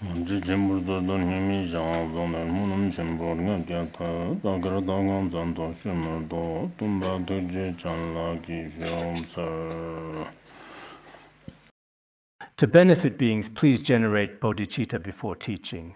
To benefit beings, please generate bodhicitta before teaching.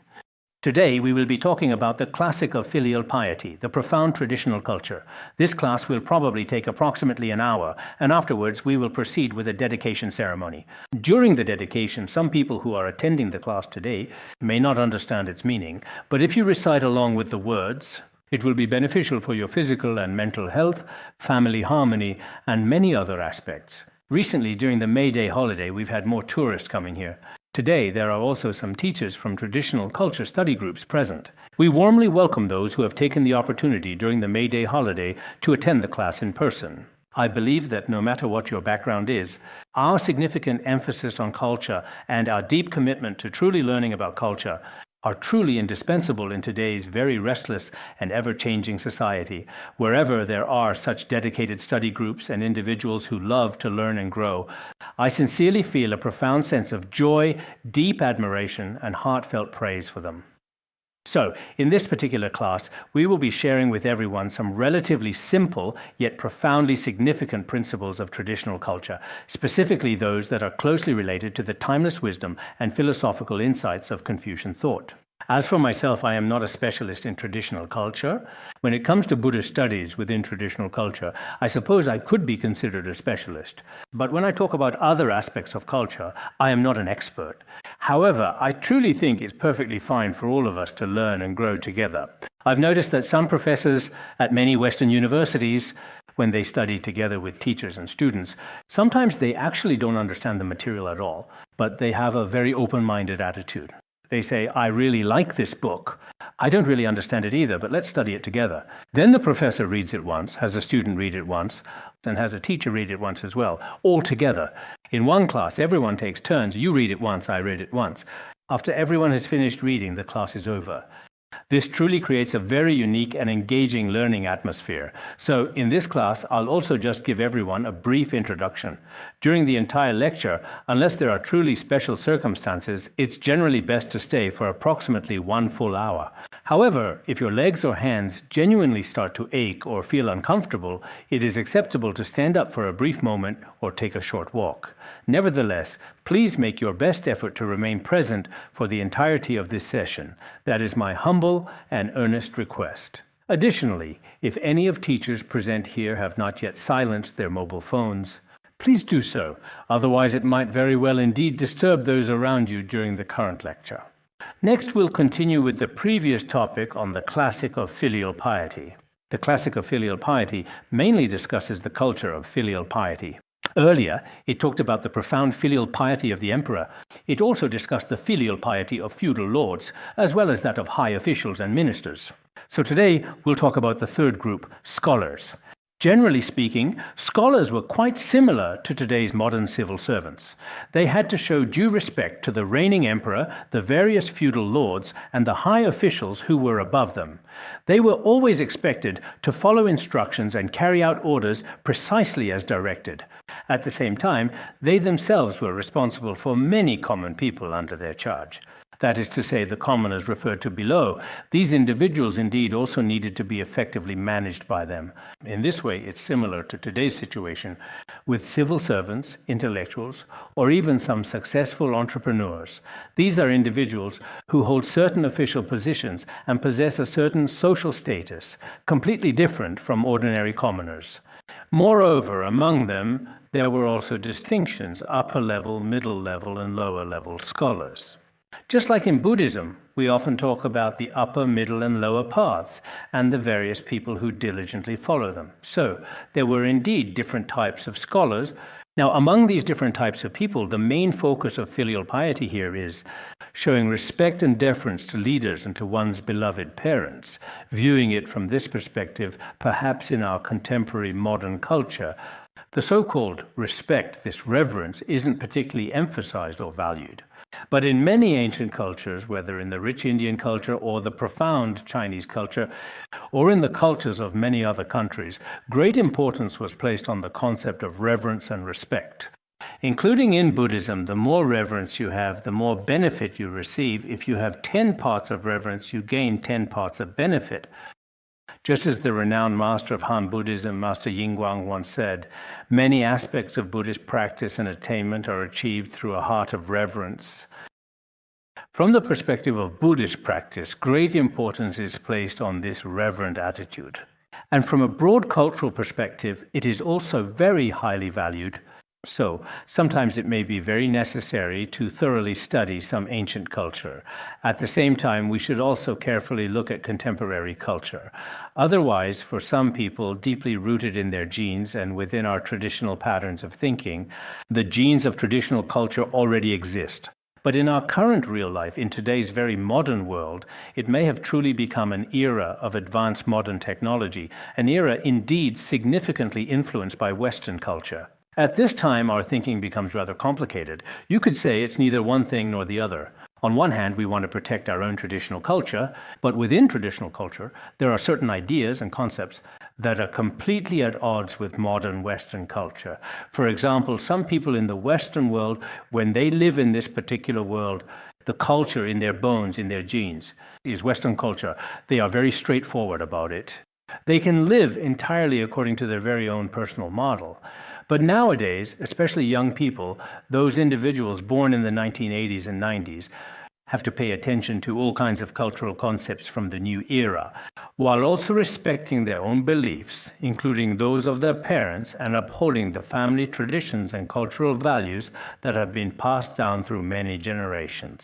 Today, we will be talking about the classic of filial piety, the profound traditional culture. This class will probably take approximately an hour, and afterwards we will proceed with a dedication ceremony. During the dedication, some people who are attending the class today may not understand its meaning, but if you recite along with the words, it will be beneficial for your physical and mental health, family harmony, and many other aspects. Recently, during the May Day holiday, we've had more tourists coming here. Today, there are also some teachers from traditional culture study groups present. We warmly welcome those who have taken the opportunity during the May Day holiday to attend the class in person. I believe that no matter what your background is, our significant emphasis on culture and our deep commitment to truly learning about culture are truly indispensable in today's very restless and ever-changing society, wherever there are such dedicated study groups and individuals who love to learn and grow. I sincerely feel a profound sense of joy, deep admiration, and heartfelt praise for them. So, in this particular class, we will be sharing with everyone some relatively simple yet profoundly significant principles of traditional culture, specifically those that are closely related to the timeless wisdom and philosophical insights of Confucian thought. As for myself, I am not a specialist in traditional culture. When it comes to Buddhist studies within traditional culture, I suppose I could be considered a specialist. But when I talk about other aspects of culture, I am not an expert. However, I truly think it's perfectly fine for all of us to learn and grow together. I've noticed that some professors at many Western universities, when they study together with teachers and students, sometimes they actually don't understand the material at all, but they have a very open-minded attitude. They say, I really like this book. I don't really understand it either, but let's study it together. Then the professor reads it once, has a student read it once, and has a teacher read it once as well, all together. In one class, everyone takes turns. You read it once, I read it once. After everyone has finished reading, the class is over. This truly creates a very unique and engaging learning atmosphere. So in this class, I'll also just give everyone a brief introduction. During the entire lecture, unless there are truly special circumstances, it's generally best to stay for approximately 1 full hour. However, if your legs or hands genuinely start to ache or feel uncomfortable, it is acceptable to stand up for a brief moment or take a short walk. Nevertheless, please make your best effort to remain present for the entirety of this session. That is my humble and earnest request. Additionally, if any of teachers present here have not yet silenced their mobile phones, please do so. Otherwise, it might very well indeed disturb those around you during the current lecture. Next, we'll continue with the previous topic on the classic of filial piety. The classic of filial piety mainly discusses the culture of filial piety. Earlier, it talked about the profound filial piety of the emperor. It also discussed the filial piety of feudal lords, as well as that of high officials and ministers. So today, we'll talk about the third group, scholars. Generally speaking, scholars were quite similar to today's modern civil servants. They had to show due respect to the reigning emperor, the various feudal lords, and the high officials who were above them. They were always expected to follow instructions and carry out orders precisely as directed. At the same time, they themselves were responsible for many common people under their charge. That is to say, the commoners referred to below. These individuals indeed also needed to be effectively managed by them. In this way, it's similar to today's situation with civil servants, intellectuals, or even some successful entrepreneurs. These are individuals who hold certain official positions and possess a certain social status, completely different from ordinary commoners. Moreover, among them, there were also distinctions: upper level, middle level, and lower level scholars. Just like in Buddhism, we often talk about the upper, middle, and lower paths and the various people who diligently follow them. So there were indeed different types of scholars. Now, among these different types of people, the main focus of filial piety here is showing respect and deference to leaders and to one's beloved parents. Viewing it from this perspective, perhaps in our contemporary modern culture, the so-called respect, this reverence, isn't particularly emphasized or valued. But in many ancient cultures, whether in the rich Indian culture or the profound Chinese culture, or in the cultures of many other countries, great importance was placed on the concept of reverence and respect. Including in Buddhism, the more reverence you have, the more benefit you receive. If you have 10 parts of reverence, you gain 10 parts of benefit. Just as the renowned master of Han Buddhism, Master Yingguang, once said, many aspects of Buddhist practice and attainment are achieved through a heart of reverence. From the perspective of Buddhist practice, great importance is placed on this reverent attitude. And from a broad cultural perspective, it is also very highly valued. So, sometimes it may be very necessary to thoroughly study some ancient culture. At the same time, we should also carefully look at contemporary culture. Otherwise, for some people deeply rooted in their genes and within our traditional patterns of thinking, the genes of traditional culture already exist. But in our current real life, in today's very modern world, it may have truly become an era of advanced modern technology, an era indeed significantly influenced by Western culture. At this time, our thinking becomes rather complicated. You could say it's neither one thing nor the other. On one hand, we want to protect our own traditional culture, but within traditional culture, there are certain ideas and concepts that are completely at odds with modern Western culture. For example, some people in the Western world, when they live in this particular world, the culture in their bones, in their genes, is Western culture. They are very straightforward about it. They can live entirely according to their very own personal model. But nowadays, especially young people, those individuals born in the 1980s and 90s, have to pay attention to all kinds of cultural concepts from the new era, while also respecting their own beliefs, including those of their parents, and upholding the family traditions and cultural values that have been passed down through many generations.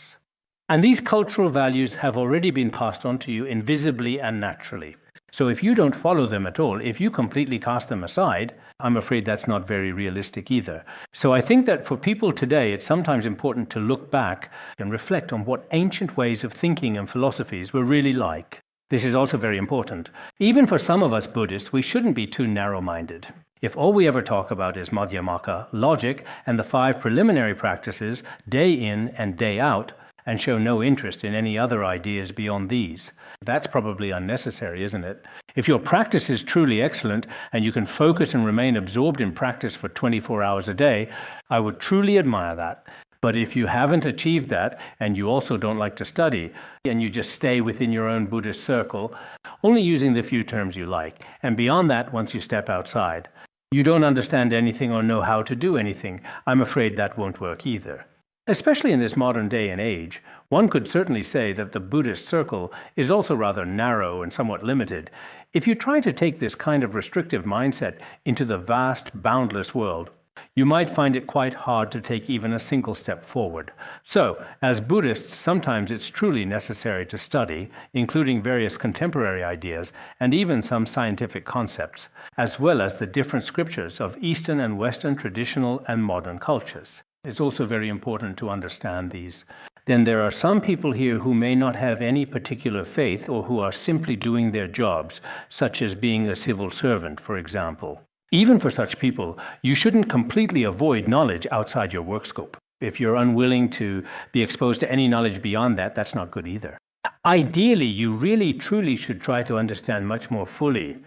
And these cultural values have already been passed on to you invisibly and naturally. So if you don't follow them at all, if you completely cast them aside, I'm afraid that's not very realistic either. So I think that for people today, it's sometimes important to look back and reflect on what ancient ways of thinking and philosophies were really like. This is also very important. Even for some of us Buddhists, we shouldn't be too narrow-minded. If all we ever talk about is Madhyamaka, logic, and the 5 preliminary practices, day in and day out, and show no interest in any other ideas beyond these, that's probably unnecessary, isn't it? If your practice is truly excellent and you can focus and remain absorbed in practice for 24 hours a day, I would truly admire that. But if you haven't achieved that and you also don't like to study and you just stay within your own Buddhist circle, only using the few terms you like, and beyond that, once you step outside, you don't understand anything or know how to do anything, I'm afraid that won't work either. Especially in this modern day and age, one could certainly say that the Buddhist circle is also rather narrow and somewhat limited. If you try to take this kind of restrictive mindset into the vast, boundless world, you might find it quite hard to take even a single step forward. So, as Buddhists, sometimes it's truly necessary to study, including various contemporary ideas and even some scientific concepts, as well as the different scriptures of Eastern and Western traditional and modern cultures. It's also very important to understand these. Then there are some people here who may not have any particular faith or who are simply doing their jobs, such as being a civil servant, for example. Even for such people, you shouldn't completely avoid knowledge outside your work scope. If you're unwilling to be exposed to any knowledge beyond that, that's not good either. Ideally, you really truly should try to understand much more fully.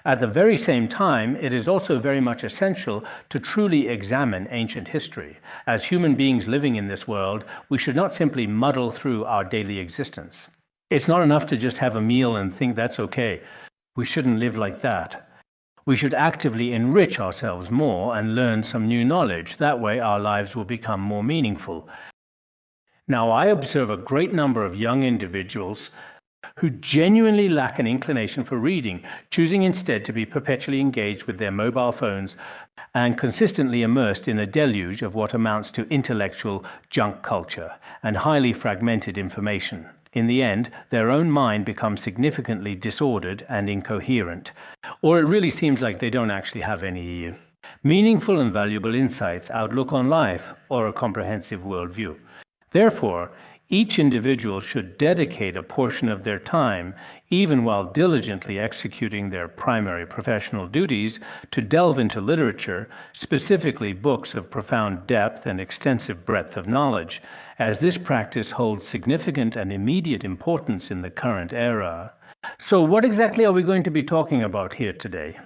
At the very same time, it is also very much essential to truly examine ancient history. As human beings living in this world, we should not simply muddle through our daily existence. It's not enough to just have a meal and think that's okay. We shouldn't live like that. We should actively enrich ourselves more and learn some new knowledge. That way our lives will become more meaningful. Now, I observe a great number of young individuals who genuinely lack an inclination for reading, choosing instead to be perpetually engaged with their mobile phones and consistently immersed in a deluge of what amounts to intellectual junk culture and highly fragmented information. In the end, their own mind becomes significantly disordered and incoherent, or it really seems like they don't actually have any meaningful and valuable insights, outlook on life, or a comprehensive worldview. Therefore, each individual should dedicate a portion of their time, even while diligently executing their primary professional duties, to delve into literature, specifically books of profound depth and extensive breadth of knowledge, as this practice holds significant and immediate importance in the current era. So what exactly are we going to be talking about here today?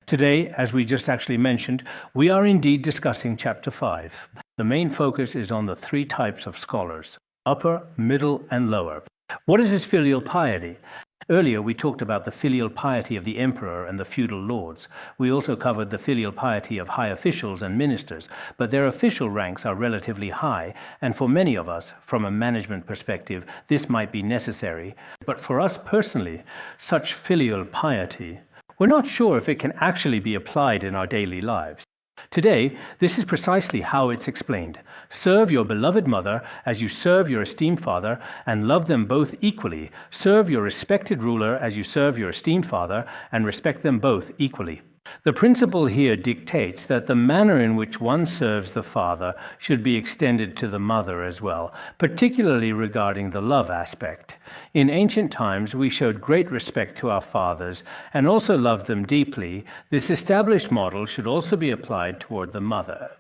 Today, as we just actually mentioned, we are indeed discussing Chapter 5. The main focus is on the three types of scholars: upper, middle, and lower. What is this filial piety? Earlier, we talked about the filial piety of the emperor and the feudal lords. We also covered the filial piety of high officials and ministers, but their official ranks are relatively high, and for many of us, from a management perspective, this might be necessary. But for us personally, such filial piety, we're not sure if it can actually be applied in our daily lives. Today, this is precisely how it's explained. Serve your beloved mother as you serve your esteemed father, and love them both equally. Serve your respected ruler as you serve your esteemed father, and respect them both equally. The principle here dictates that the manner in which one serves the father should be extended to the mother as well, particularly regarding the love aspect. In ancient times, we showed great respect to our fathers and also loved them deeply. This established model should also be applied toward the mother.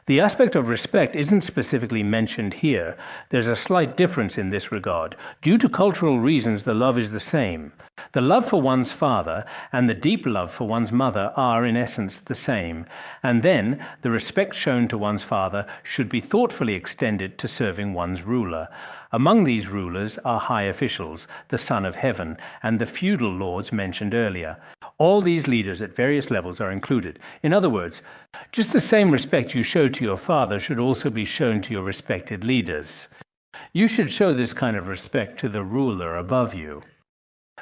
The aspect of respect isn't specifically mentioned here. There's a slight difference in this regard. Due to cultural reasons, the love is the same. The love for one's father and the deep love for one's mother are, in essence, the same. And then, the respect shown to one's father should be thoughtfully extended to serving one's ruler. Among these rulers are high officials, the Son of Heaven, and the feudal lords mentioned earlier. All these leaders at various levels are included. In other words, just the same respect you show to your father should also be shown to your respected leaders. You should show this kind of respect to the ruler above you.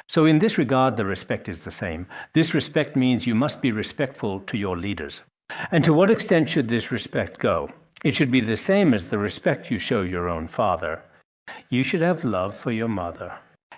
So in this regard, the respect is the same. This respect means you must be respectful to your leaders. And to what extent should this respect go? It should be the same as the respect you show your own father. You should have love for your mother.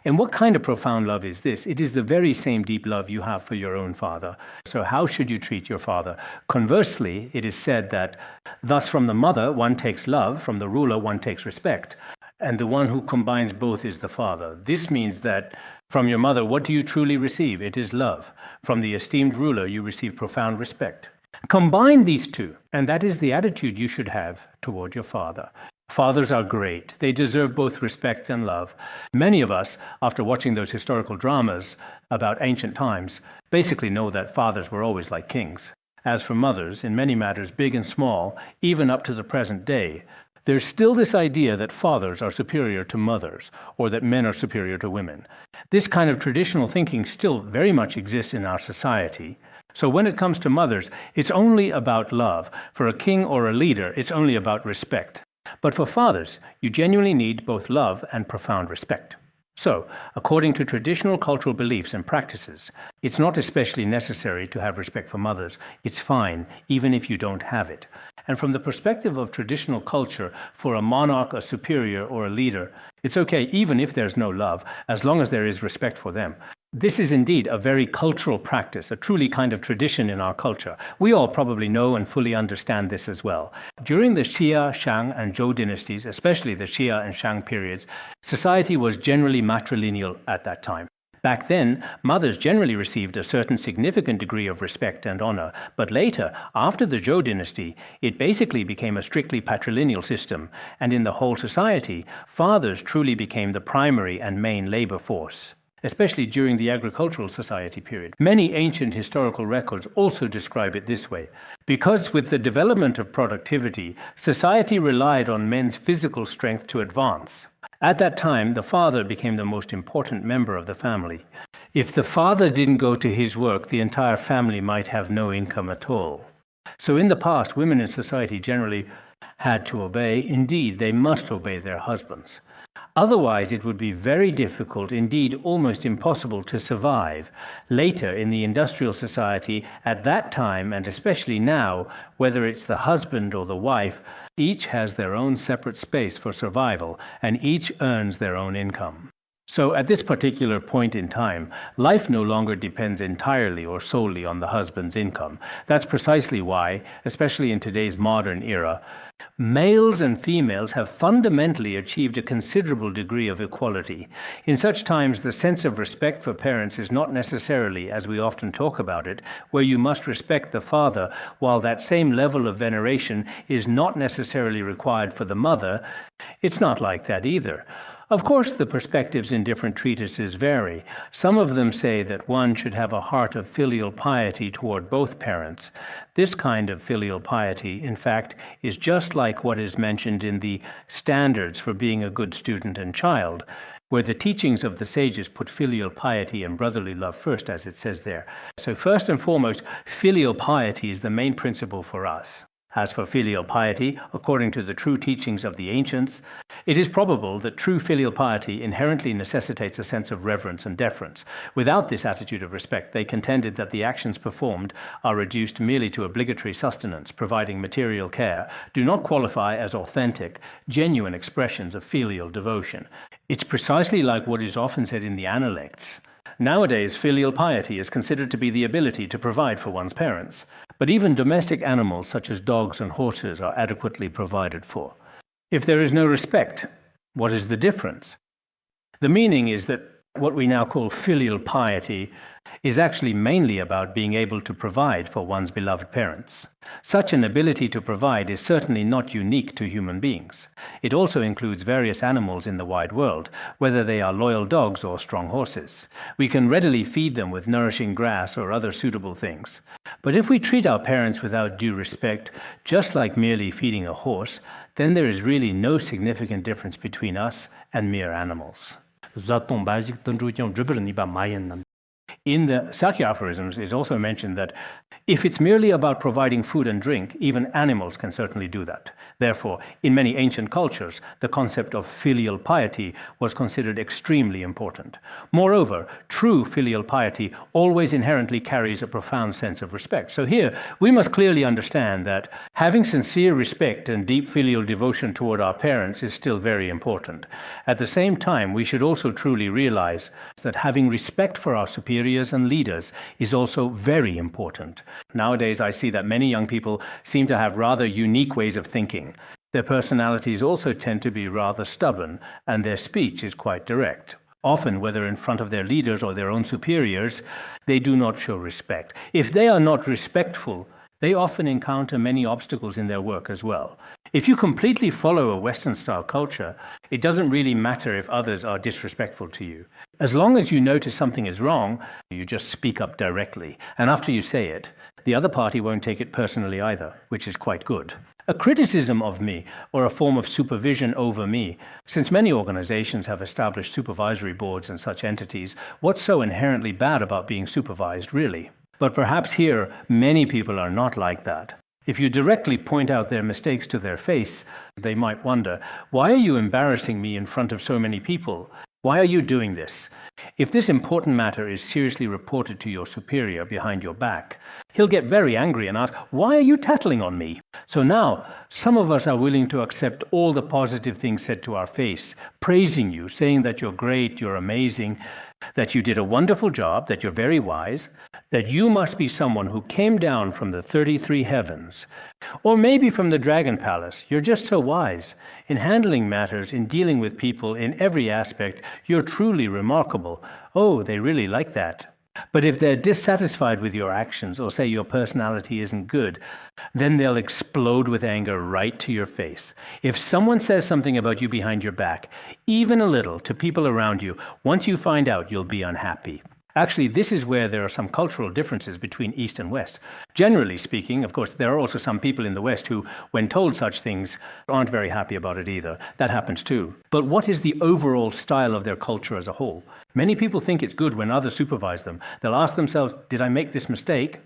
And what kind of profound love is this? It is the very same deep love you have for your own father. So how should you treat your father? Conversely, it is said that, thus from the mother one takes love, from the ruler one takes respect, and the one who combines both is the father. This means that from your mother, what do you truly receive? It is love. From the esteemed ruler, you receive profound respect. Combine these two, and that is the attitude you should have toward your father. Fathers are great. They deserve both respect and love. Many of us, after watching those historical dramas about ancient times, basically know that fathers were always like kings. As for mothers, in many matters, big and small, even up to the present day, there's still this idea that fathers are superior to mothers, or that men are superior to women. This kind of traditional thinking still very much exists in our society. So when it comes to mothers, it's only about love. For a king or a leader, it's only about respect. But for fathers, you genuinely need both love and profound respect. So, according to traditional cultural beliefs and practices, it's not especially necessary to have respect for mothers. It's fine, even if you don't have it. And from the perspective of traditional culture, for a monarch, a superior, or a leader, it's okay even if there's no love, as long as there is respect for them. This is indeed a very cultural practice, a truly kind of tradition in our culture. We all probably know and fully understand this as well. During the Xia, Shang, and Zhou dynasties, especially the Xia and Shang periods, society was generally matrilineal at that time. Back then, mothers generally received a certain significant degree of respect and honor, but later, after the Zhou dynasty, it basically became a strictly patrilineal system, and in the whole society, fathers truly became the primary and main labor force, especially during the agricultural society period. Many ancient historical records also describe it this way. Because with the development of productivity, society relied on men's physical strength to advance. At that time, the father became the most important member of the family. If the father didn't go to his work, the entire family might have no income at all. So in the past, women in society generally had to obey. Indeed, they must obey their husbands. Otherwise, it would be very difficult, indeed almost impossible, to survive. Later, in the industrial society, at that time, and especially now, whether it's the husband or the wife, each has their own separate space for survival, and each earns their own income. So at this particular point in time, life no longer depends entirely or solely on the husband's income. That's precisely why, especially in today's modern era, males and females have fundamentally achieved a considerable degree of equality. In such times, the sense of respect for parents is not necessarily, as we often talk about it, where you must respect the father, while that same level of veneration is not necessarily required for the mother. It's not like that either. Of course, the perspectives in different treatises vary. Some of them say that one should have a heart of filial piety toward both parents. This kind of filial piety, in fact, is just like what is mentioned in the standards for being a good student and child, where the teachings of the sages put filial piety and brotherly love first, as it says there. So first and foremost, filial piety is the main principle for us. As for filial piety, according to the true teachings of the ancients, it is probable that true filial piety inherently necessitates a sense of reverence and deference. Without this attitude of respect, they contended that the actions performed are reduced merely to obligatory sustenance, providing material care, do not qualify as authentic, genuine expressions of filial devotion. It's precisely like what is often said in the Analects. Nowadays, filial piety is considered to be the ability to provide for one's parents. But even domestic animals such as dogs and horses are adequately provided for. If there is no respect, what is the difference? The meaning is that what we now call filial piety is actually mainly about being able to provide for one's beloved parents. Such an ability to provide is certainly not unique to human beings. It also includes various animals in the wide world, whether they are loyal dogs or strong horses. We can readily feed them with nourishing grass or other suitable things. But if we treat our parents without due respect, just like merely feeding a horse, then there is really no significant difference between us and mere animals. In the Sakya aphorisms, it is also mentioned that if it's merely about providing food and drink, even animals can certainly do that. Therefore, in many ancient cultures, the concept of filial piety was considered extremely important. Moreover, true filial piety always inherently carries a profound sense of respect. So here, we must clearly understand that having sincere respect and deep filial devotion toward our parents is still very important. At the same time, we should also truly realize that having respect for our superiors and leaders is also very important. Nowadays, I see that many young people seem to have rather unique ways of thinking. Their personalities also tend to be rather stubborn, and their speech is quite direct. Often, whether in front of their leaders or their own superiors, they do not show respect. If they are not respectful, they often encounter many obstacles in their work as well. If you completely follow a Western-style culture, it doesn't really matter if others are disrespectful to you. As long as you notice something is wrong, you just speak up directly. And after you say it, the other party won't take it personally either, which is quite good. A criticism of me, or a form of supervision over me, since many organizations have established supervisory boards and such entities, what's so inherently bad about being supervised, really? But perhaps here, many people are not like that. If you directly point out their mistakes to their face, they might wonder, why are you embarrassing me in front of so many people? Why are you doing this? If this important matter is seriously reported to your superior behind your back, he'll get very angry and ask, why are you tattling on me? So now, some of us are willing to accept all the positive things said to our face, praising you, saying that you're great, you're amazing, that you did a wonderful job, that you're very wise, that you must be someone who came down from the 33 heavens, or maybe from the dragon palace. You're just so wise. In handling matters, in dealing with people, in every aspect, you're truly remarkable. Oh, they really like that. But if they're dissatisfied with your actions or say your personality isn't good, then they'll explode with anger right to your face. If someone says something about you behind your back, even a little, to people around you, once you find out, you'll be unhappy. Actually, this is where there are some cultural differences between East and West. Generally speaking, of course, there are also some people in the West who, when told such things, aren't very happy about it either. That happens too. But what is the overall style of their culture as a whole? Many people think it's good when others supervise them. They'll ask themselves, did I make this mistake?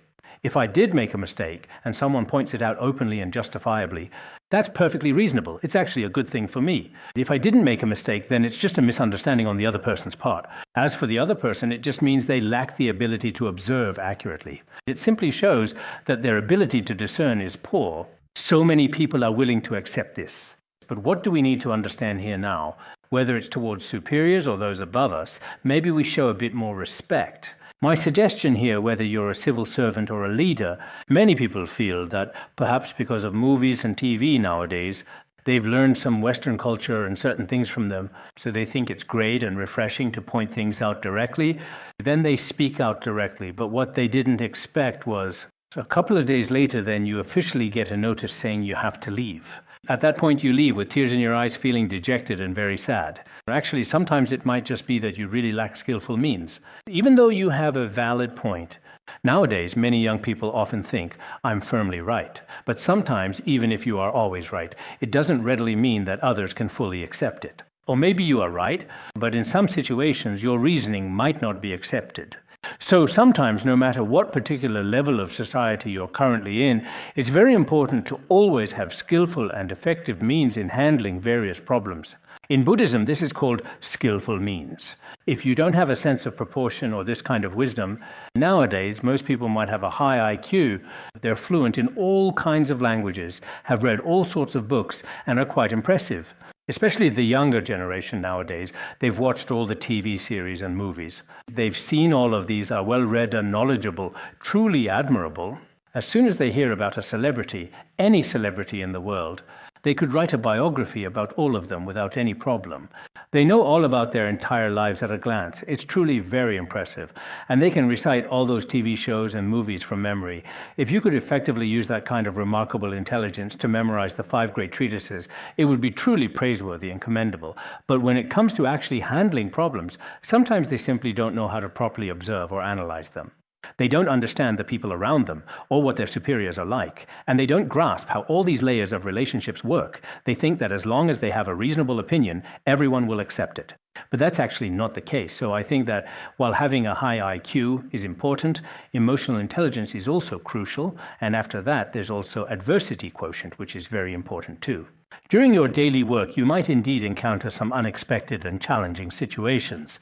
If I did make a mistake and someone points it out openly and justifiably, that's perfectly reasonable. It's actually a good thing for me. If I didn't make a mistake, then it's just a misunderstanding on the other person's part. As for the other person, it just means they lack the ability to observe accurately. It simply shows that their ability to discern is poor. So many people are willing to accept this. But what do we need to understand here now? whether it's towards superiors or those above us, maybe we show a bit more respect. My suggestion here, whether you're a civil servant or a leader, many people feel that perhaps because of movies and TV nowadays, they've learned some Western culture and certain things from them, so they think it's great and refreshing to point things out directly. Then they speak out directly, but what they didn't expect was a couple of days later, then you officially get a notice saying you have to leave. At that point, you leave with tears in your eyes, feeling dejected and very sad. Actually, sometimes it might just be that you really lack skillful means. Even though you have a valid point, nowadays, many young people often think, I'm firmly right. But sometimes, even if you are always right, it doesn't readily mean that others can fully accept it. Or maybe you are right, but in some situations, your reasoning might not be accepted. So sometimes, no matter what particular level of society you're currently in, it's very important to always have skillful and effective means in handling various problems. In Buddhism, this is called skillful means. If you don't have a sense of proportion or this kind of wisdom, nowadays most people might have a high IQ, they're fluent in all kinds of languages, have read all sorts of books, and are quite impressive. Especially the younger generation nowadays, they've watched all the TV series and movies. They've seen all of these, are well-read and knowledgeable, truly admirable. As soon as they hear about a celebrity, any celebrity in the world, they could write a biography about all of them without any problem. They know all about their entire lives at a glance. It's truly very impressive. And they can recite all those TV shows and movies from memory. If you could effectively use that kind of remarkable intelligence to memorize the 5 great treatises, it would be truly praiseworthy and commendable. But when it comes to actually handling problems, sometimes they simply don't know how to properly observe or analyze them. They don't understand the people around them or what their superiors are like, and they don't grasp how all these layers of relationships work. They think that as long as they have a reasonable opinion, everyone will accept it. But that's actually not the case. So I think that while having a high IQ is important, emotional intelligence is also crucial, and after that there's also adversity quotient, which is very important too. During your daily work, you might indeed encounter some unexpected and challenging situations.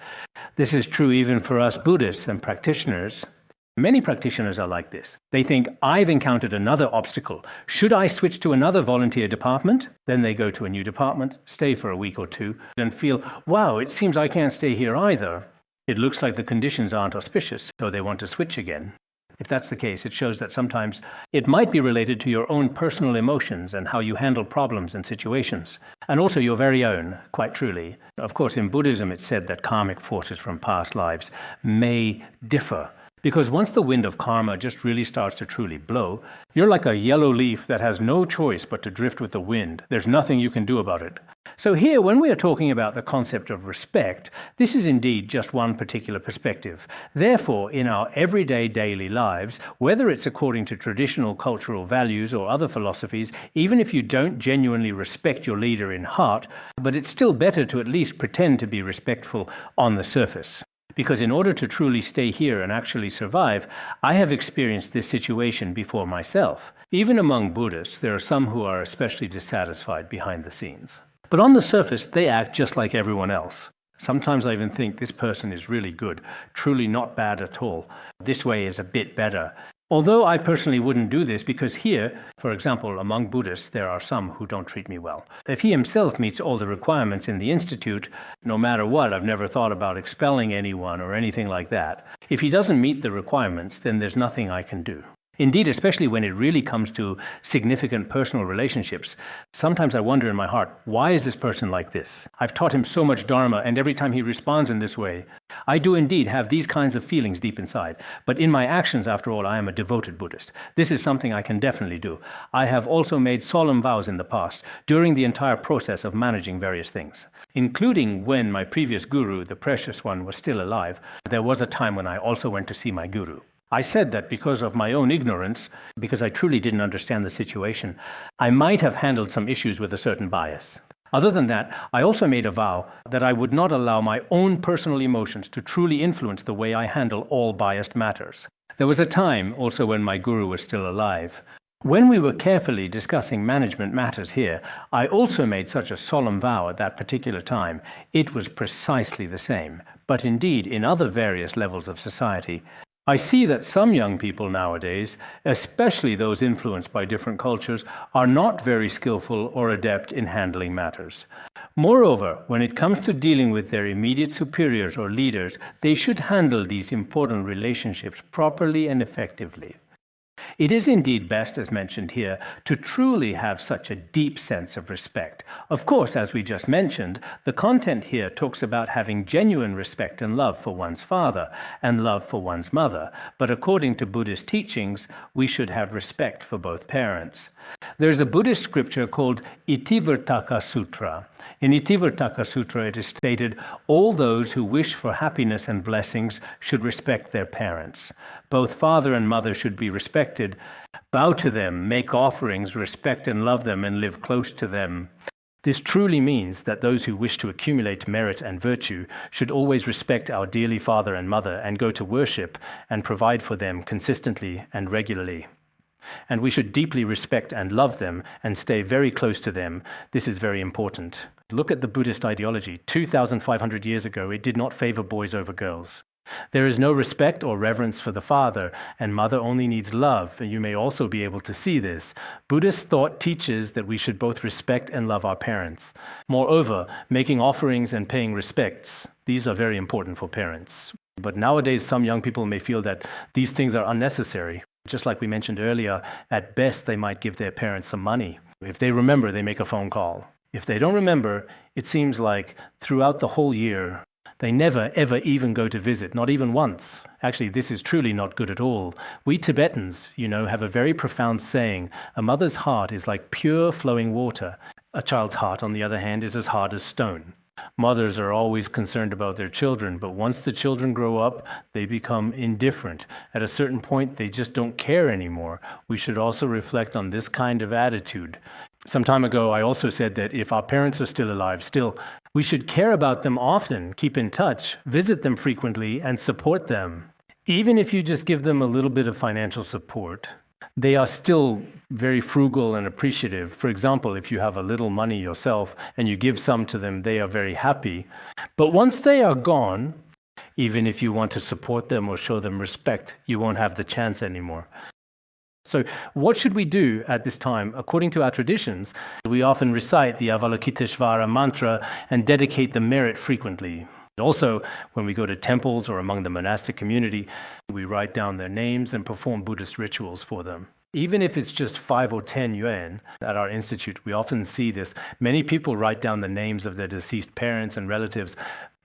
This is true even for us Buddhists and practitioners. Many practitioners are like this. They think, I've encountered another obstacle. Should I switch to another volunteer department? Then they go to a new department, stay for a week or two, and feel, wow, it seems I can't stay here either. It looks like the conditions aren't auspicious, so they want to switch again. If that's the case, it shows that sometimes it might be related to your own personal emotions and how you handle problems and situations, and also your very own, quite truly. Of course, in Buddhism, it's said that karmic forces from past lives may differ. Because once the wind of karma just really starts to truly blow, you're like a yellow leaf that has no choice but to drift with the wind. There's nothing you can do about it. So here, when we are talking about the concept of respect, this is indeed just one particular perspective. Therefore, in our everyday daily lives, whether it's according to traditional cultural values or other philosophies, even if you don't genuinely respect your leader in heart, but it's still better to at least pretend to be respectful on the surface. Because in order to truly stay here and actually survive, I have experienced this situation before myself. Even among Buddhists, there are some who are especially dissatisfied behind the scenes. But on the surface, they act just like everyone else. Sometimes I even think this person is really good, truly not bad at all. This way is a bit better. Although I personally wouldn't do this because here, for example, among Buddhists, there are some who don't treat me well. If he himself meets all the requirements in the institute, no matter what, I've never thought about expelling anyone or anything like that. If he doesn't meet the requirements, then there's nothing I can do. Indeed, especially when it really comes to significant personal relationships, sometimes I wonder in my heart, why is this person like this? I've taught him so much Dharma, and every time he responds in this way, I do indeed have these kinds of feelings deep inside. But in my actions, after all, I am a devoted Buddhist. This is something I can definitely do. I have also made solemn vows in the past, during the entire process of managing various things, including when my previous guru, the precious one, was still alive. There was a time when I also went to see my guru. I said that because of my own ignorance, because I truly didn't understand the situation, I might have handled some issues with a certain bias. Other than that, I also made a vow that I would not allow my own personal emotions to truly influence the way I handle all biased matters. There was a time, also when my guru was still alive, when we were carefully discussing management matters here, I also made such a solemn vow at that particular time. It was precisely the same, but indeed in other various levels of society, I see that some young people nowadays, especially those influenced by different cultures, are not very skillful or adept in handling matters. Moreover, when it comes to dealing with their immediate superiors or leaders, they should handle these important relationships properly and effectively. It is indeed best, as mentioned here, to truly have such a deep sense of respect. Of course, as we just mentioned, the content here talks about having genuine respect and love for one's father and love for one's mother. But according to Buddhist teachings, we should have respect for both parents. There's a Buddhist scripture called Itivartaka Sutra. In Itivartaka Sutra, it is stated, all those who wish for happiness and blessings should respect their parents. Both father and mother should be respected. Bow to them, make offerings, respect and love them, and live close to them. This truly means that those who wish to accumulate merit and virtue should always respect our dearly father and mother and go to worship and provide for them consistently and regularly. And we should deeply respect and love them and stay very close to them. This is very important. Look at the Buddhist ideology. 2,500 years ago, it did not favor boys over girls. There is no respect or reverence for the father, and mother only needs love, and you may also be able to see this. Buddhist thought teaches that we should both respect and love our parents. Moreover, making offerings and paying respects, these are very important for parents. But nowadays, some young people may feel that these things are unnecessary. Just like we mentioned earlier, at best they might give their parents some money. If they remember, they make a phone call. If they don't remember, it seems like throughout the whole year, they never, ever even go to visit, not even once. Actually, this is truly not good at all. We Tibetans, have a very profound saying, a mother's heart is like pure flowing water. A child's heart, on the other hand, is as hard as stone. Mothers are always concerned about their children, but once the children grow up, they become indifferent. At a certain point, they just don't care anymore. We should also reflect on this kind of attitude. Some time ago, I also said that if our parents are still alive, we should care about them often, keep in touch, visit them frequently, and support them. Even if you just give them a little bit of financial support, they are still very frugal and appreciative. For example, if you have a little money yourself and you give some to them, they are very happy. But once they are gone, even if you want to support them or show them respect, you won't have the chance anymore. So what should we do at this time? According to our traditions, we often recite the Avalokiteshvara mantra and dedicate the merit frequently. Also, when we go to temples or among the monastic community, we write down their names and perform Buddhist rituals for them. Even if it's just 5 or 10 yuan, at our institute, we often see this. Many people write down the names of their deceased parents and relatives,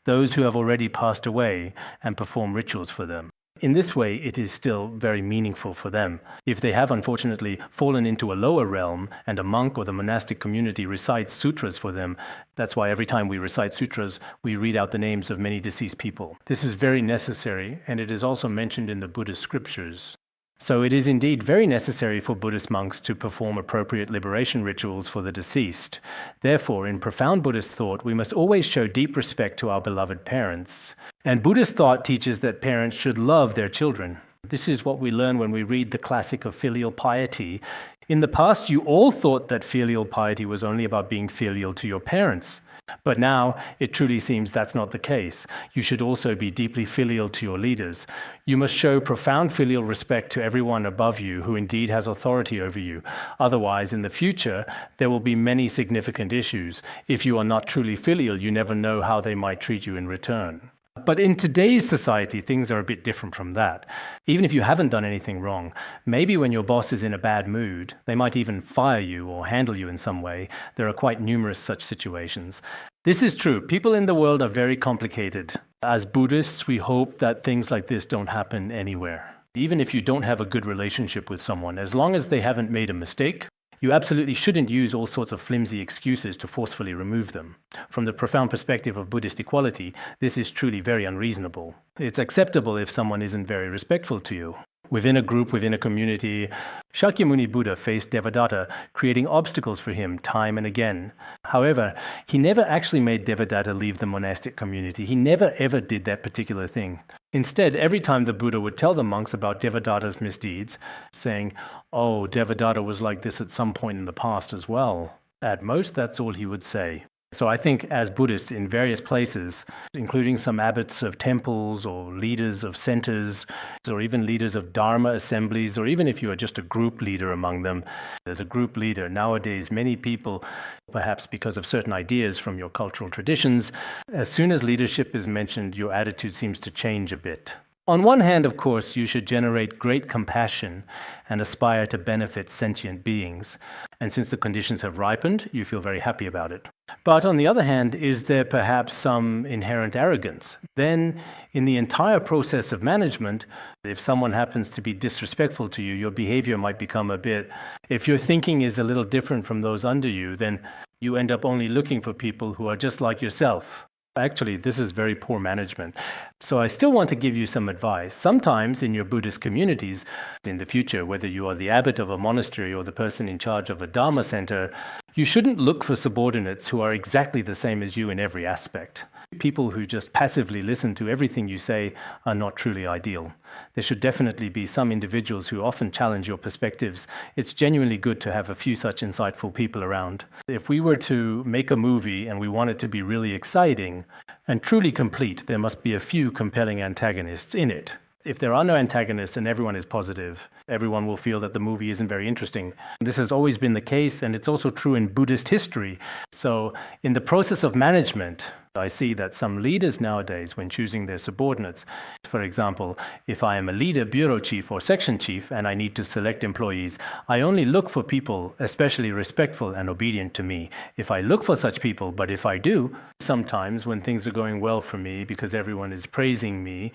those who have already passed away, and perform rituals for them. In this way, it is still very meaningful for them. If they have unfortunately fallen into a lower realm and a monk or the monastic community recites sutras for them, that's why every time we recite sutras, we read out the names of many deceased people. This is very necessary, and it is also mentioned in the Buddhist scriptures. So it is indeed very necessary for Buddhist monks to perform appropriate liberation rituals for the deceased. Therefore, in profound Buddhist thought, we must always show deep respect to our beloved parents. And Buddhist thought teaches that parents should love their children. This is what we learn when we read the classic of Filial Piety. In the past, you all thought that filial piety was only about being filial to your parents. But now, it truly seems that's not the case. You should also be deeply filial to your leaders. You must show profound filial respect to everyone above you who indeed has authority over you. Otherwise, in the future, there will be many significant issues. If you are not truly filial, you never know how they might treat you in return. But in today's society, things are a bit different from that. Even if you haven't done anything wrong, maybe when your boss is in a bad mood, they might even fire you or handle you in some way. There are quite numerous such situations. This is true. People in the world are very complicated. As Buddhists, we hope that things like this don't happen anywhere. Even if you don't have a good relationship with someone, as long as they haven't made a mistake, you absolutely shouldn't use all sorts of flimsy excuses to forcefully remove them. From the profound perspective of Buddhist equality, this is truly very unreasonable. It's acceptable if someone isn't very respectful to you. Within a group, within a community, Shakyamuni Buddha faced Devadatta, creating obstacles for him time and again. However, he never actually made Devadatta leave the monastic community. He never ever did that particular thing. Instead, every time the Buddha would tell the monks about Devadatta's misdeeds, saying, "Oh, Devadatta was like this at some point in the past as well." At most, that's all he would say. So I think as Buddhists in various places, including some abbots of temples or leaders of centers, or even leaders of Dharma assemblies, or even if you are just a group leader among them, there's a group leader. Nowadays, many people, perhaps because of certain ideas from your cultural traditions, as soon as leadership is mentioned, your attitude seems to change a bit. On one hand, of course, you should generate great compassion and aspire to benefit sentient beings. And since the conditions have ripened, you feel very happy about it. But on the other hand, is there perhaps some inherent arrogance? Then, in the entire process of management, if someone happens to be disrespectful to you, your behavior might become a bit... If your thinking is a little different from those under you, then you end up only looking for people who are just like yourself. Actually, this is very poor management. So I still want to give you some advice. Sometimes in your Buddhist communities, in the future, whether you are the abbot of a monastery or the person in charge of a Dharma center, you shouldn't look for subordinates who are exactly the same as you in every aspect. People who just passively listen to everything you say are not truly ideal. There should definitely be some individuals who often challenge your perspectives. It's genuinely good to have a few such insightful people around. If we were to make a movie and we want it to be really exciting and truly complete, there must be a few compelling antagonists in it. If there are no antagonists and everyone is positive, everyone will feel that the movie isn't very interesting. This has always been the case, and it's also true in Buddhist history. So in the process of management, I see that some leaders nowadays, when choosing their subordinates, for example, if I am a leader, bureau chief, or section chief, and I need to select employees, I only look for people especially respectful and obedient to me. If I look for such people, but if I do, sometimes when things are going well for me because everyone is praising me,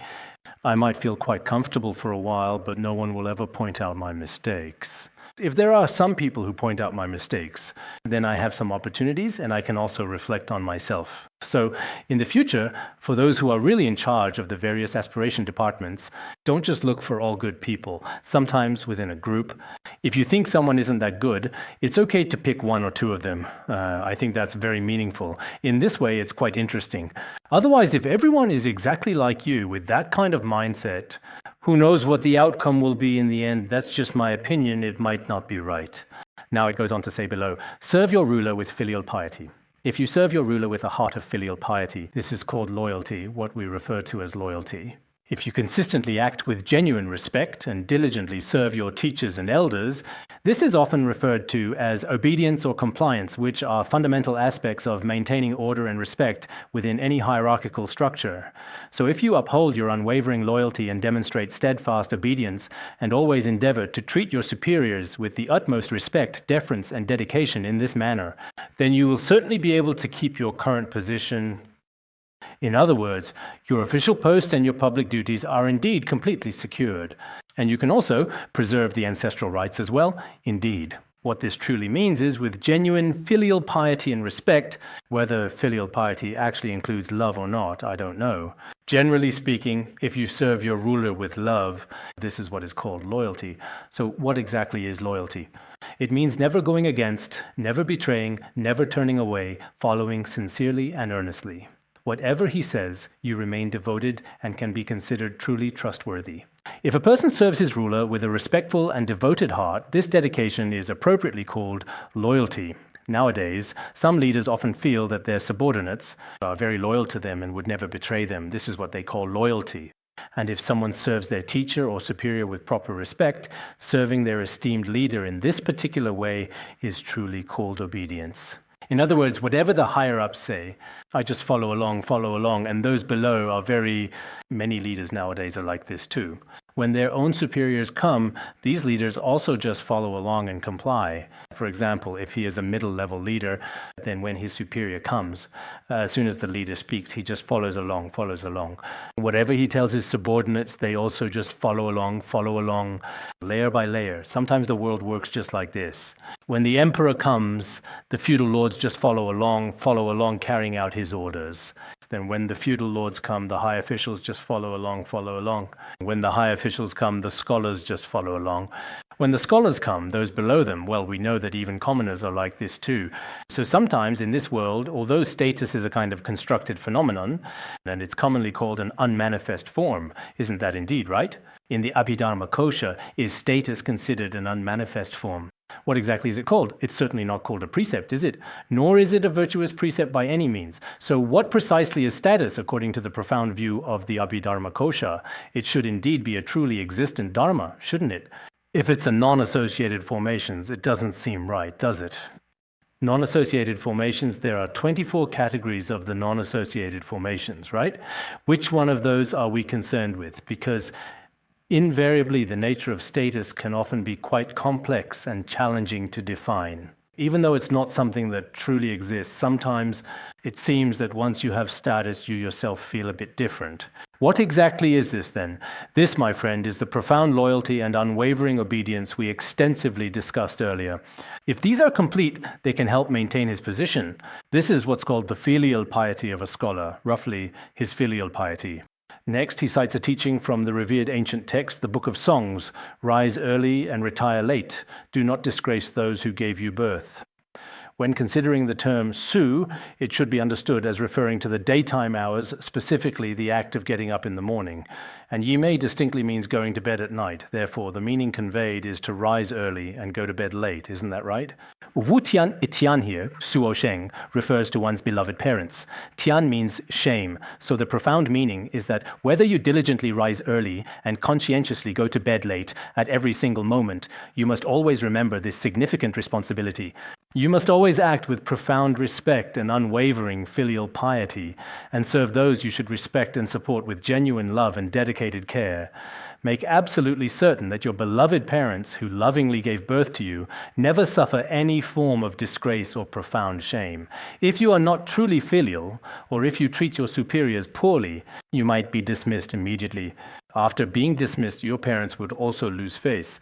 I might feel quite comfortable for a while, but no one will ever point out my mistakes. If there are some people who point out my mistakes, then I have some opportunities and I can also reflect on myself. So in the future, for those who are really in charge of the various aspiration departments, don't just look for all good people. Sometimes within a group, if you think someone isn't that good, it's okay to pick one or two of them. I think that's very meaningful. In this way, it's quite interesting. Otherwise, if everyone is exactly like you with that kind of mindset, who knows what the outcome will be in the end? That's just my opinion. It might not be right. Now it goes on to say below, serve your ruler with filial piety. If you serve your ruler with a heart of filial piety, this is called loyalty, what we refer to as loyalty. If you consistently act with genuine respect and diligently serve your teachers and elders, this is often referred to as obedience or compliance, which are fundamental aspects of maintaining order and respect within any hierarchical structure. So if you uphold your unwavering loyalty and demonstrate steadfast obedience and always endeavor to treat your superiors with the utmost respect, deference, and dedication in this manner, then you will certainly be able to keep your current position. In other words, your official post and your public duties are indeed completely secured, and you can also preserve the ancestral rights as well, indeed. What this truly means is with genuine filial piety and respect, whether filial piety actually includes love or not, I don't know. Generally speaking, if you serve your ruler with love, this is what is called loyalty. So what exactly is loyalty? It means never going against, never betraying, never turning away, following sincerely and earnestly. Whatever he says, you remain devoted and can be considered truly trustworthy. If a person serves his ruler with a respectful and devoted heart, this dedication is appropriately called loyalty. Nowadays, some leaders often feel that their subordinates are very loyal to them and would never betray them. This is what they call loyalty. And if someone serves their teacher or superior with proper respect, serving their esteemed leader in this particular way is truly called obedience. In other words, whatever the higher-ups say, I just follow along, and those below are many leaders nowadays are like this too. When their own superiors come, these leaders also just follow along and comply. For example, if he is a middle-level leader, then when his superior comes, as soon as the leader speaks, he just follows along. Whatever he tells his subordinates, they also just follow along, layer by layer. Sometimes the world works just like this. When the emperor comes, the feudal lords just follow along, carrying out his orders. Then when the feudal lords come, the high officials just follow along. When the high officials come, the scholars just follow along. When the scholars come, those below them, well, we know that even commoners are like this too. So sometimes in this world, although status is a kind of constructed phenomenon, and it's commonly called an unmanifest form, isn't that indeed right? In the Abhidharma Kosha, is status considered an unmanifest form? What exactly is it called? It's certainly not called a precept, is it? Nor is it a virtuous precept by any means. So what precisely is status according to the profound view of the Abhidharma Kosha? It should indeed be a truly existent dharma, shouldn't it? If it's a non-associated formations, it doesn't seem right, does it? Non-associated formations, there are 24 categories of the non-associated formations, right? Which one of those are we concerned with? Because invariably, the nature of status can often be quite complex and challenging to define. Even though it's not something that truly exists, sometimes it seems that once you have status, you yourself feel a bit different. What exactly is this then? This, my friend, is the profound loyalty and unwavering obedience we extensively discussed earlier. If these are complete, they can help maintain his position. This is what's called the filial piety of a scholar, roughly his filial piety. Next, he cites a teaching from the revered ancient text, the Book of Songs: rise early and retire late. Do not disgrace those who gave you birth. When considering the term su, it should be understood as referring to the daytime hours, specifically the act of getting up in the morning. And ye may distinctly means going to bed at night. Therefore, the meaning conveyed is to rise early and go to bed late. Isn't that right? Wu Tian Itian here, Suo Sheng, refers to one's beloved parents. Tian means shame. So the profound meaning is that whether you diligently rise early and conscientiously go to bed late at every single moment, you must always remember this significant responsibility. You must always act with profound respect and unwavering filial piety, and serve those you should respect and support with genuine love and dedicated care. Make absolutely certain that your beloved parents, who lovingly gave birth to you, never suffer any form of disgrace or profound shame. If you are not truly filial, or if you treat your superiors poorly, you might be dismissed immediately. After being dismissed, your parents would also lose face.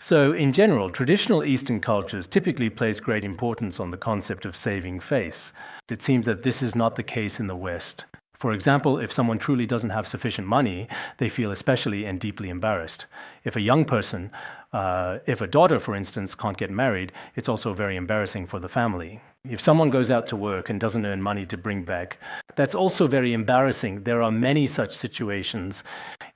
So, in general, traditional Eastern cultures typically place great importance on the concept of saving face. It seems that this is not the case in the West. For example, if someone truly doesn't have sufficient money, they feel especially and deeply embarrassed. If a young person, if a daughter, for instance, can't get married, it's also very embarrassing for the family. If someone goes out to work and doesn't earn money to bring back, that's also very embarrassing. There are many such situations.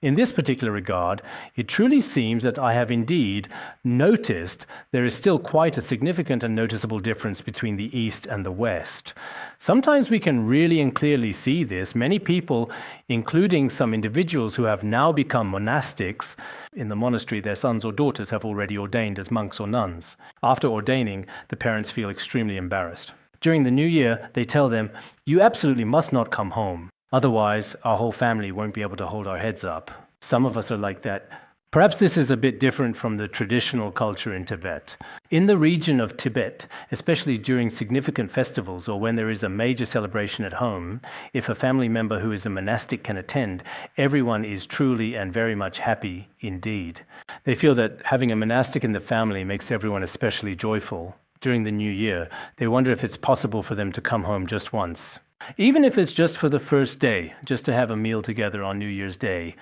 In this particular regard, it truly seems that I have indeed noticed there is still quite a significant and noticeable difference between the East and the West. Sometimes we can really and clearly see this. Many people, including some individuals who have now become monastics, in the monastery their sons or daughters have already ordained as monks or nuns. After ordaining, the parents feel extremely embarrassed. During the new year, they tell them, "You absolutely must not come home. Otherwise, our whole family won't be able to hold our heads up." Some of us are like that. Perhaps this is a bit different from the traditional culture in Tibet. In the region of Tibet, especially during significant festivals or when there is a major celebration at home, if a family member who is a monastic can attend, everyone is truly and very much happy indeed. They feel that having a monastic in the family makes everyone especially joyful. During the new year, they wonder if it's possible for them to come home just once. Even if it's just for the first day, just to have a meal together on New Year's Day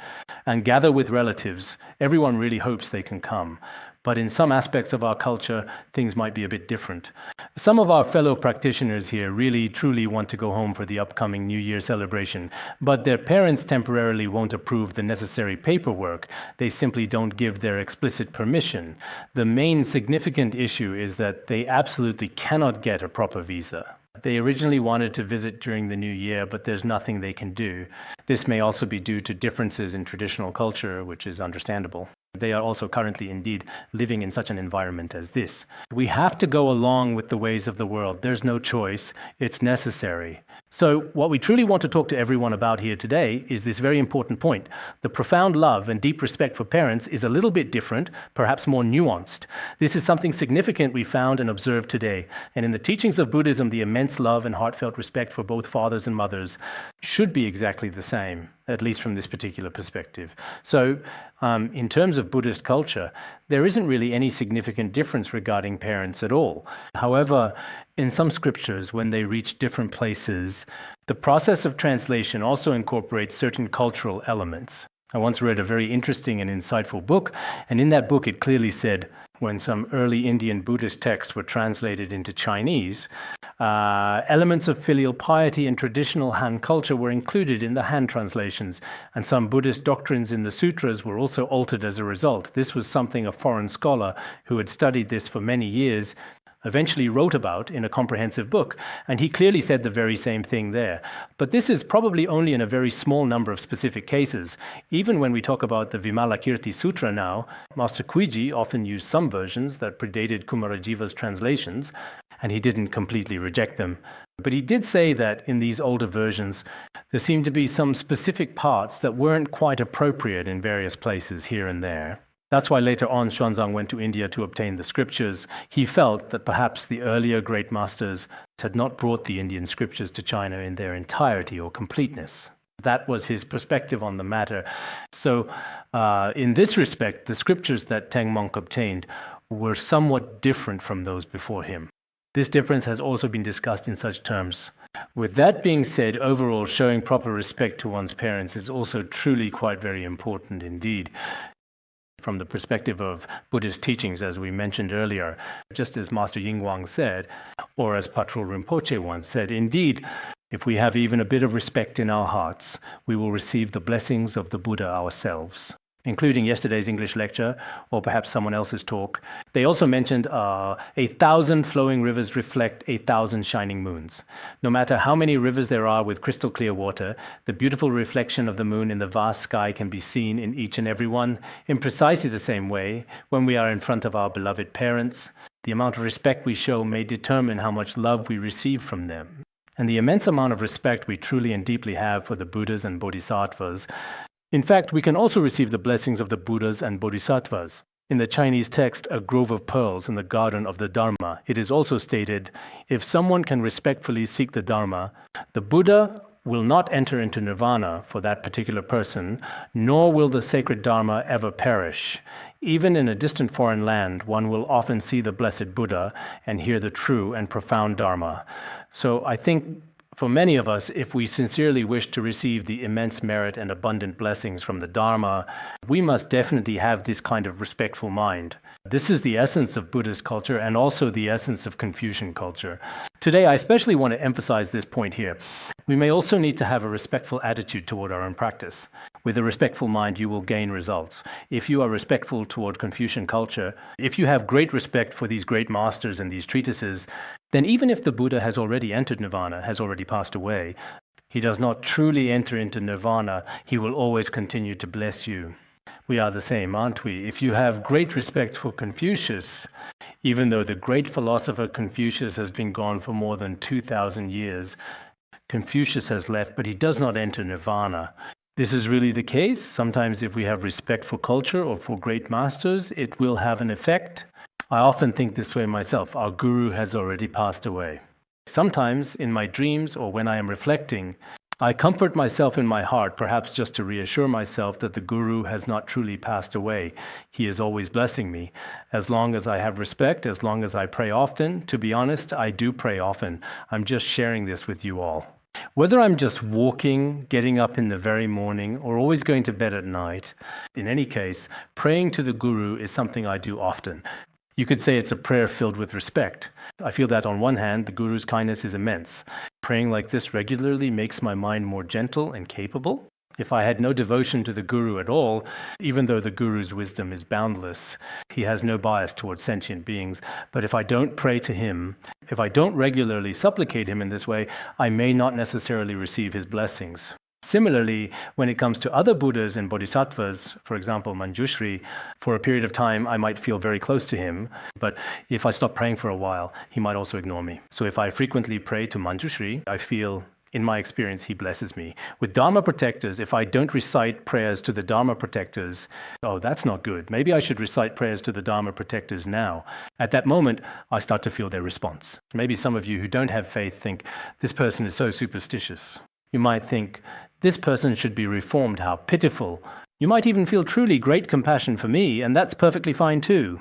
and gather with relatives, everyone really hopes they can come. But in some aspects of our culture, things might be a bit different. Some of our fellow practitioners here really, truly want to go home for the upcoming New Year celebration, but their parents temporarily won't approve the necessary paperwork. They simply don't give their explicit permission. The main significant issue is that they absolutely cannot get a proper visa. They originally wanted to visit during the new year, but there's nothing they can do. This may also be due to differences in traditional culture, which is understandable. They are also currently indeed living in such an environment as this. We have to go along with the ways of the world. There's no choice. It's necessary. So what we truly want to talk to everyone about here today is this very important point. The profound love and deep respect for parents is a little bit different, perhaps more nuanced. This is something significant we found and observed today. And in the teachings of Buddhism, the immense love and heartfelt respect for both fathers and mothers should be exactly the same, at least from this particular perspective. So in terms of Buddhist culture, there isn't really any significant difference regarding parents at all. However, in some scriptures, when they reach different places, the process of translation also incorporates certain cultural elements. I once read a very interesting and insightful book, and in that book it clearly said when some early Indian Buddhist texts were translated into Chinese, elements of filial piety and traditional Han culture were included in the Han translations, and some Buddhist doctrines in the sutras were also altered as a result. This was something a foreign scholar who had studied this for many years eventually wrote about in a comprehensive book, and he clearly said the very same thing there. But this is probably only in a very small number of specific cases. Even when we talk about the Vimalakirti Sutra now, Master Kuiji often used some versions that predated Kumarajiva's translations, and he didn't completely reject them. But he did say that in these older versions, there seemed to be some specific parts that weren't quite appropriate in various places here and there. That's why later on Xuanzang went to India to obtain the scriptures. He felt that perhaps the earlier great masters had not brought the Indian scriptures to China in their entirety or completeness. That was his perspective on the matter. So in this respect, the scriptures that Teng Monk obtained were somewhat different from those before him. This difference has also been discussed in such terms. With that being said, overall, showing proper respect to one's parents is also truly quite very important indeed. From the perspective of Buddhist teachings, as we mentioned earlier, just as Master Yingwang said, or as Patrul Rinpoche once said, indeed, if we have even a bit of respect in our hearts, we will receive the blessings of the Buddha ourselves. Including yesterday's English lecture, or perhaps someone else's talk. They also mentioned 1,000 flowing rivers reflect 1,000 shining moons. No matter how many rivers there are with crystal clear water, the beautiful reflection of the moon in the vast sky can be seen in each and every one in precisely the same way when we are in front of our beloved parents. The amount of respect we show may determine how much love we receive from them. And the immense amount of respect we truly and deeply have for the Buddhas and Bodhisattvas. In fact, we can also receive the blessings of the Buddhas and Bodhisattvas. In the Chinese text, A Grove of Pearls in the Garden of the Dharma, it is also stated, if someone can respectfully seek the Dharma, the Buddha will not enter into nirvana for that particular person, nor will the sacred Dharma ever perish. Even in a distant foreign land, one will often see the blessed Buddha and hear the true and profound Dharma. So I think for many of us, if we sincerely wish to receive the immense merit and abundant blessings from the Dharma, we must definitely have this kind of respectful mind. This is the essence of Buddhist culture and also the essence of Confucian culture. Today, I especially want to emphasize this point here. We may also need to have a respectful attitude toward our own practice. With a respectful mind, you will gain results. If you are respectful toward Confucian culture, if you have great respect for these great masters and these treatises, then even if the Buddha has already entered nirvana, has already passed away, he does not truly enter into nirvana, he will always continue to bless you. We are the same, aren't we? If you have great respect for Confucius, even though the great philosopher Confucius has been gone for more than 2,000 years, Confucius has left, but he does not enter nirvana. This is really the case. Sometimes if we have respect for culture or for great masters, it will have an effect. I often think this way myself. Our guru has already passed away. Sometimes in my dreams or when I am reflecting, I comfort myself in my heart, perhaps just to reassure myself that the guru has not truly passed away. He is always blessing me. As long as I have respect, as long as I pray often, to be honest, I do pray often. I'm just sharing this with you all. Whether I'm just walking, getting up in the very morning, or always going to bed at night, in any case, praying to the guru is something I do often. You could say it's a prayer filled with respect. I feel that on one hand, the Guru's kindness is immense. Praying like this regularly makes my mind more gentle and capable. If I had no devotion to the Guru at all, even though the Guru's wisdom is boundless, he has no bias towards sentient beings. But if I don't pray to him, if I don't regularly supplicate him in this way, I may not necessarily receive his blessings. Similarly, when it comes to other Buddhas and Bodhisattvas, for example, Manjushri, for a period of time, I might feel very close to him, but if I stop praying for a while, he might also ignore me. So if I frequently pray to Manjushri, I feel, in my experience, he blesses me. With Dharma protectors, if I don't recite prayers to the Dharma protectors, oh, that's not good. Maybe I should recite prayers to the Dharma protectors now. At that moment, I start to feel their response. Maybe some of you who don't have faith think, this person is so superstitious. You might think, this person should be reformed, how pitiful. You might even feel truly great compassion for me, and that's perfectly fine too.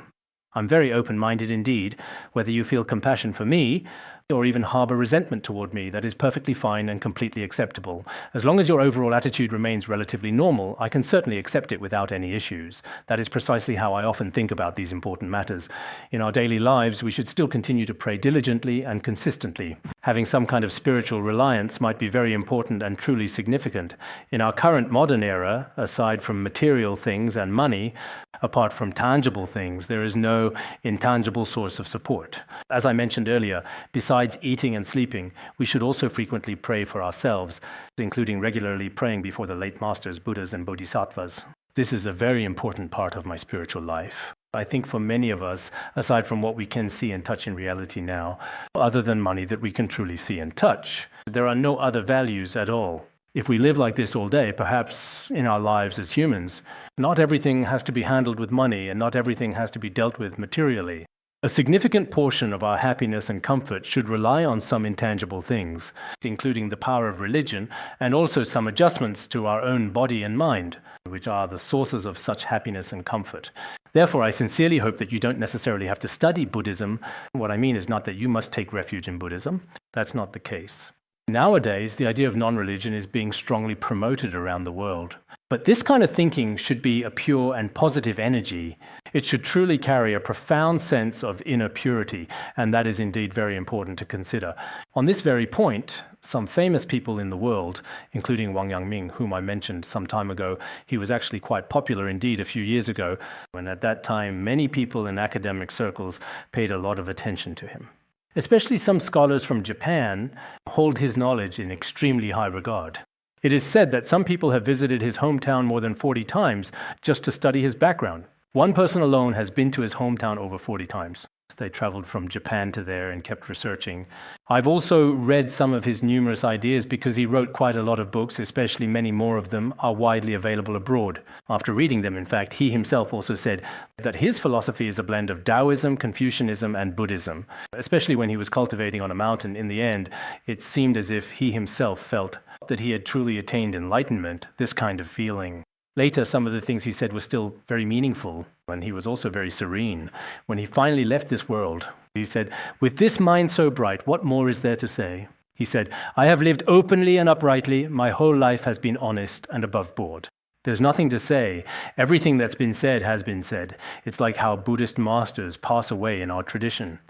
I'm very open-minded indeed, whether you feel compassion for me, or even harbor resentment toward me, that is perfectly fine and completely acceptable. As long as your overall attitude remains relatively normal, I can certainly accept it without any issues. That is precisely how I often think about these important matters. In our daily lives, we should still continue to pray diligently and consistently. Having some kind of spiritual reliance might be very important and truly significant. In our current modern era, aside from material things and money, apart from tangible things, there is no intangible source of support. As I mentioned earlier, besides eating and sleeping, we should also frequently pray for ourselves, including regularly praying before the late masters, Buddhas and Bodhisattvas. This is a very important part of my spiritual life. I think for many of us, aside from what we can see and touch in reality now, other than money that we can truly see and touch, there are no other values at all. If we live like this all day, perhaps in our lives as humans, not everything has to be handled with money and not everything has to be dealt with materially. A significant portion of our happiness and comfort should rely on some intangible things, including the power of religion and also some adjustments to our own body and mind, which are the sources of such happiness and comfort. Therefore, I sincerely hope that you don't necessarily have to study Buddhism. What I mean is not that you must take refuge in Buddhism. That's not the case. Nowadays, the idea of non-religion is being strongly promoted around the world. But this kind of thinking should be a pure and positive energy. It should truly carry a profound sense of inner purity, and that is indeed very important to consider. On this very point, some famous people in the world, including Wang Yangming, whom I mentioned some time ago, he was actually quite popular indeed a few years ago, and at that time many people in academic circles paid a lot of attention to him. Especially some scholars from Japan hold his knowledge in extremely high regard. It is said that some people have visited his hometown more than 40 times just to study his background. One person alone has been to his hometown over 40 times. They traveled from Japan to there and kept researching. I've also read some of his numerous ideas because he wrote quite a lot of books, especially many more of them are widely available abroad. After reading them, in fact, he himself also said that his philosophy is a blend of Taoism, Confucianism, and Buddhism. Especially when he was cultivating on a mountain, in the end, it seemed as if he himself felt that he had truly attained enlightenment, this kind of feeling. Later, some of the things he said were still very meaningful, and he was also very serene. When he finally left this world, he said, "With this mind so bright, what more is there to say?" He said, "I have lived openly and uprightly. My whole life has been honest and above board. There's nothing to say. Everything that's been said has been said. It's like how Buddhist masters pass away in our tradition."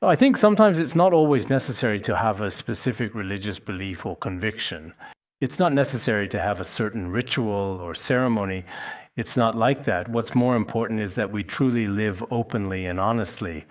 I think sometimes it's not always necessary to have a specific religious belief or conviction. It's not necessary to have a certain ritual or ceremony. It's not like that. What's more important is that we truly live openly and honestly,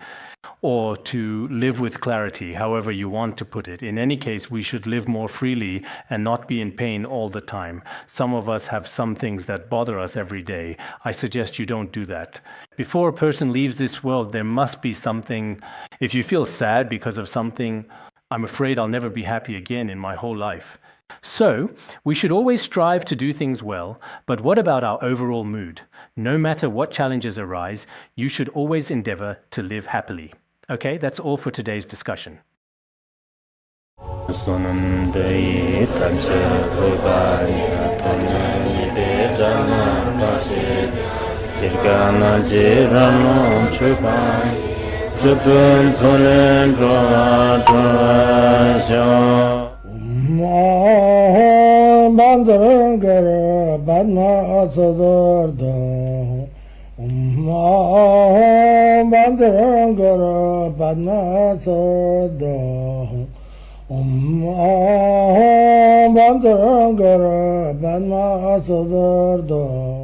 or to live with clarity, however you want to put it. In any case, we should live more freely and not be in pain all the time. Some of us have some things that bother us every day. I suggest you don't do that. Before a person leaves this world, there must be something. If you feel sad because of something, I'm afraid I'll never be happy again in my whole life. So, we should always strive to do things well, but what about our overall mood? No matter what challenges arise, you should always endeavor to live happily. Okay, that's all for today's discussion. Bandangara Badna Sodargye Bandangara Badna Sodargye Bandangara Badna Sodargye